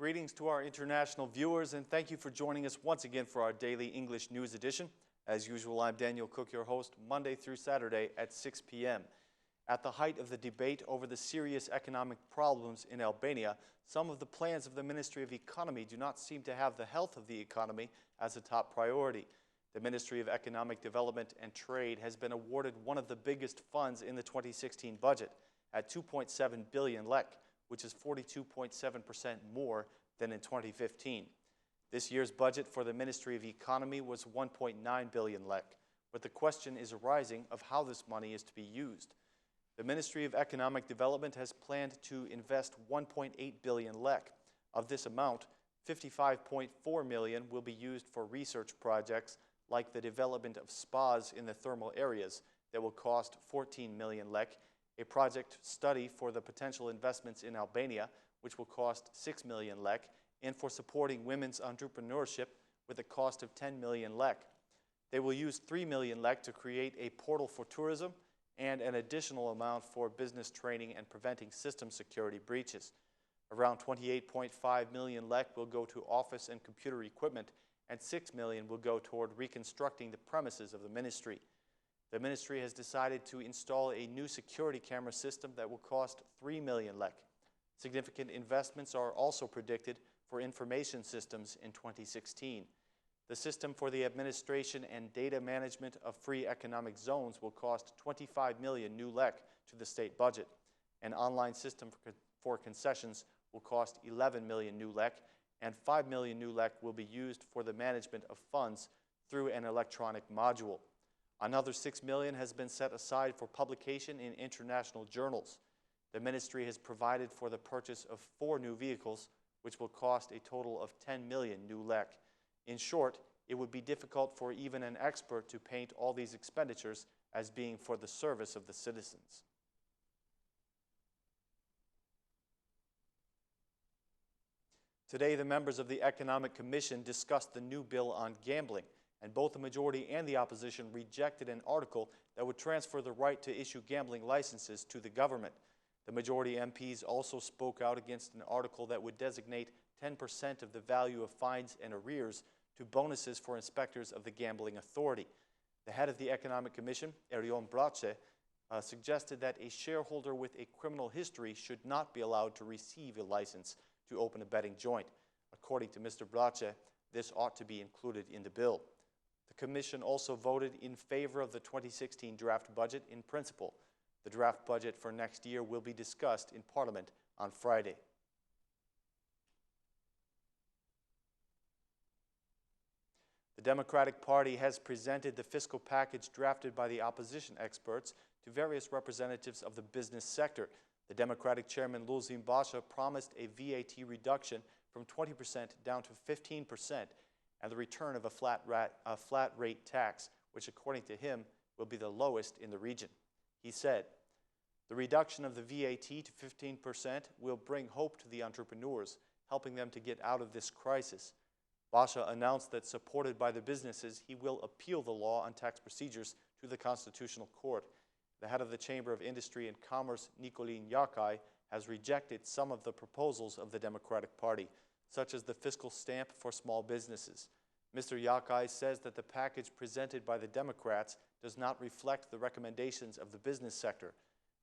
Greetings to our international viewers, and thank you for joining us once again for our daily English news edition. As usual, I'm Daniel Cook, your host, Monday through Saturday at 6 p.m. At the height of the debate over the serious economic problems in Albania, some of the plans of the Ministry of Economy do not seem to have the health of the economy as a top priority. The Ministry of Economic Development and Trade has been awarded one of the biggest funds in the 2016 budget at 2.7 billion lek, which is 42.7% more than in 2015. This year's budget for the Ministry of Economy was 1.9 billion lek, but the question is arising of how this money is to be used. The Ministry of Economic Development has planned to invest 1.8 billion lek. Of this amount, 55.4 million will be used for research projects like the development of spas in the thermal areas that will cost 14 million lek, a project study for the potential investments in Albania, which will cost 6 million lek, and for supporting women's entrepreneurship with a cost of 10 million lek. They will use 3 million lek to create a portal for tourism and an additional amount for business training and preventing system security breaches. Around 28.5 million lek will go to office and computer equipment, and 6 million will go toward reconstructing the premises of the ministry. The ministry has decided to install a new security camera system that will cost 3 million lek. Significant investments are also predicted for information systems in 2016. The system for the administration and data management of free economic zones will cost 25 million new lek to the state budget. An online system for concessions will cost 11 million new lek, and 5 million new lek will be used for the management of funds through an electronic module. Another 6 million has been set aside for publication in international journals. The ministry has provided for the purchase of 4 new vehicles, which will cost a total of 10 million new lek. In short, it would be difficult for even an expert to paint all these expenditures as being for the service of the citizens. Today, the members of the Economic Commission discussed the new bill on gambling, and both the majority and the opposition rejected an article that would transfer the right to issue gambling licenses to the government. The majority MPs also spoke out against an article that would designate 10% of the value of fines and arrears to bonuses for inspectors of the Gambling Authority. The head of the Economic Commission, Basha, suggested that a shareholder with a criminal history should not be allowed to receive a license to open a betting joint. According to Mr. Basha, this ought to be included in the bill. The Commission also voted in favor of the 2016 draft budget in principle. The draft budget for next year will be discussed in Parliament on Friday. The Democratic Party has presented the fiscal package drafted by the opposition experts to various representatives of the business sector. The Democratic chairman, Lulzim Basha, promised a VAT reduction from 20% down to 15% and the return of a flat rate tax, which according to him will be the lowest in the region. He said, "The reduction of the VAT to 15% will bring hope to the entrepreneurs, helping them to get out of this crisis." Basha announced that, supported by the businesses, he will appeal the law on tax procedures to the Constitutional Court. The head of the Chamber of Industry and Commerce, Nikolin Yakai, has rejected some of the proposals of the Democratic Party, such as the fiscal stamp for small businesses. Mr. Yakai says that the package presented by the Democrats does not reflect the recommendations of the business sector.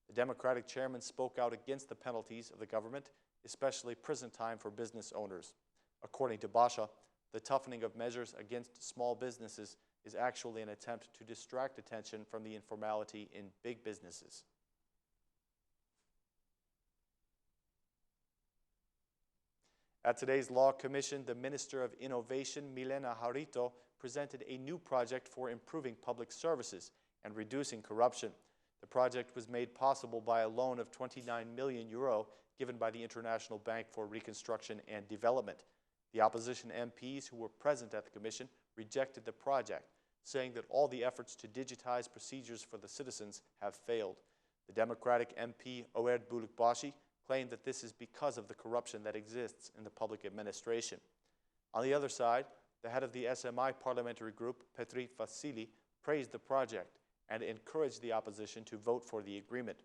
The Democratic chairman spoke out against the penalties of the government, especially prison time for business owners. According to Basha, the toughening of measures against small businesses is actually an attempt to distract attention from the informality in big businesses. At today's Law Commission, the Minister of Innovation, Milena Harito, presented a new project for improving public services and reducing corruption. The project was made possible by a loan of 29 million euro given by the International Bank for Reconstruction and Development. The opposition MPs who were present at the Commission rejected the project, saying that all the efforts to digitize procedures for the citizens have failed. The Democratic MP, Oerd Bulukbashi, claimed that this is because of the corruption that exists in the public administration. On the other side, the head of the SMI parliamentary group, Petri Vasili, praised the project and encouraged the opposition to vote for the agreement.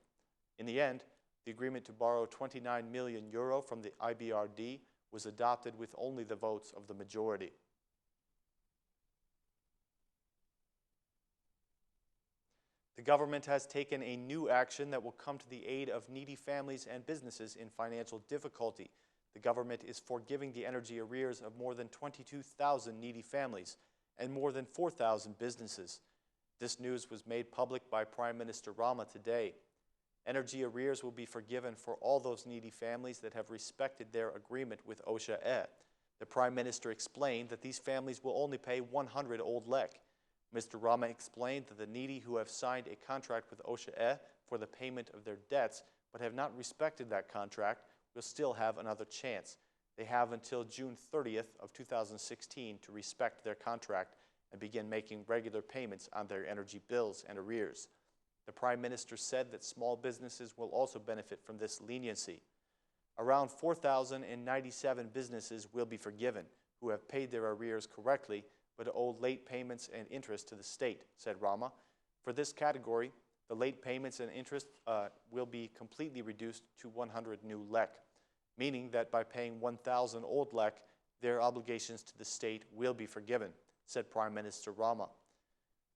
In the end, the agreement to borrow 29 million euro from the IBRD was adopted with only the votes of the majority. The government has taken a new action that will come to the aid of needy families and businesses in financial difficulty. The government is forgiving the energy arrears of more than 22,000 needy families and more than 4,000 businesses. This news was made public by Prime Minister Rama today. Energy arrears will be forgiven for all those needy families that have respected their agreement with OSHA. The Prime Minister explained that these families will only pay 100 old lek. Mr. Rama explained that the needy who have signed a contract with OSHA for the payment of their debts but have not respected that contract will still have another chance. They have until June 30th of 2016 to respect their contract and begin making regular payments on their energy bills and arrears. The Prime Minister said that small businesses will also benefit from this leniency. Around 4,097 businesses will be forgiven who have paid their arrears correctly but owe late payments and interest to the state, said Rama. For this category, the late payments and interest will be completely reduced to 100 new lek, meaning that by paying 1,000 old lek, their obligations to the state will be forgiven, said Prime Minister Rama.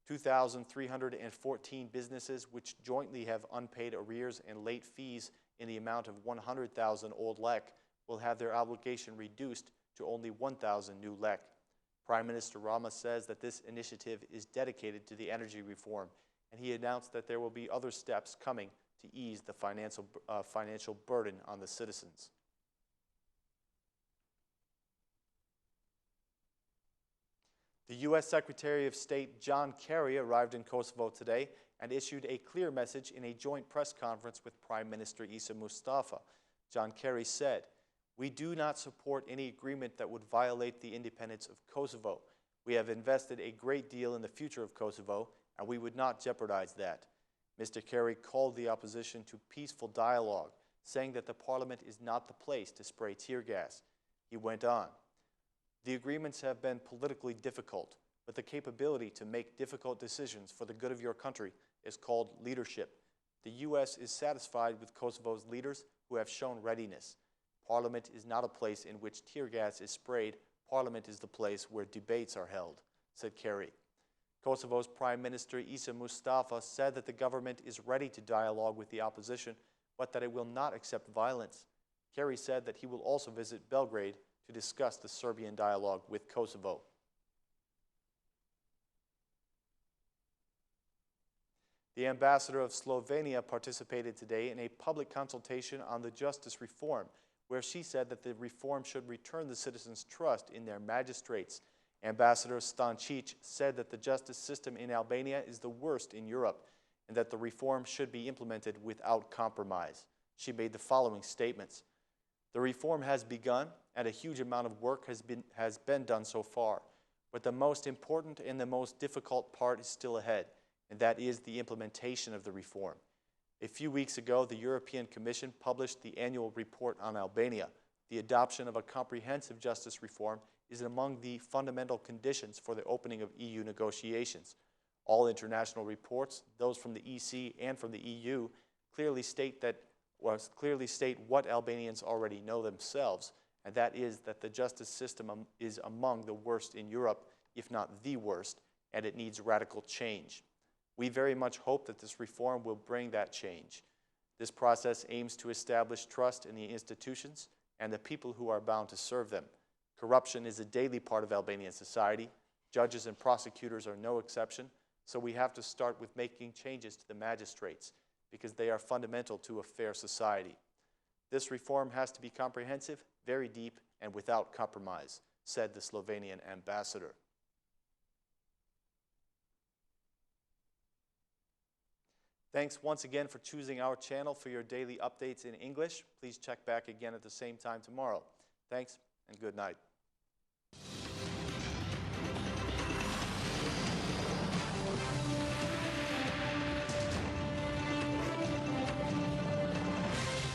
2,314 businesses which jointly have unpaid arrears and late fees in the amount of 100,000 old lek will have their obligation reduced to only 1,000 new lek. Prime Minister Rama says that this initiative is dedicated to the energy reform, and he announced that there will be other steps coming to ease the financial burden on the citizens. The U.S. Secretary of State John Kerry arrived in Kosovo today and issued a clear message in a joint press conference with Prime Minister Isa Mustafa. John Kerry said, "We do not support any agreement that would violate the independence of Kosovo. We have invested a great deal in the future of Kosovo, and we would not jeopardize that." Mr. Kerry called the opposition to peaceful dialogue, saying that the parliament is not the place to spray tear gas. He went on, "The agreements have been politically difficult, but the capability to make difficult decisions for the good of your country is called leadership. The U.S. is satisfied with Kosovo's leaders who have shown readiness. Parliament is not a place in which tear gas is sprayed. Parliament is the place where debates are held," said Kerry. Kosovo's Prime Minister Isa Mustafa said that the government is ready to dialogue with the opposition, but that it will not accept violence. Kerry said that he will also visit Belgrade to discuss the Serbian dialogue with Kosovo. The ambassador of Slovenia participated today in a public consultation on the justice reform, where she said that the reform should return the citizens' trust in their magistrates. Ambassador Stancic said that the justice system in Albania is the worst in Europe and that the reform should be implemented without compromise. She made the following statements. "The reform has begun and a huge amount of work has been done so far, but the most important and the most difficult part is still ahead, and that is the implementation of the reform. A few weeks ago, the European Commission published the annual report on Albania. The adoption of a comprehensive justice reform is among the fundamental conditions for the opening of EU negotiations. All international reports, those from the EC and from the EU, clearly state what Albanians already know themselves, and that is that the justice system is among the worst in Europe, if not the worst, and it needs radical change. We very much hope that this reform will bring that change. This process aims to establish trust in the institutions and the people who are bound to serve them. Corruption is a daily part of Albanian society. Judges and prosecutors are no exception, so we have to start with making changes to the magistrates because they are fundamental to a fair society. This reform has to be comprehensive, very deep, and without compromise," said the Slovenian ambassador. Thanks once again for choosing our channel for your daily updates in English. Please check back again at the same time tomorrow. Thanks and good night.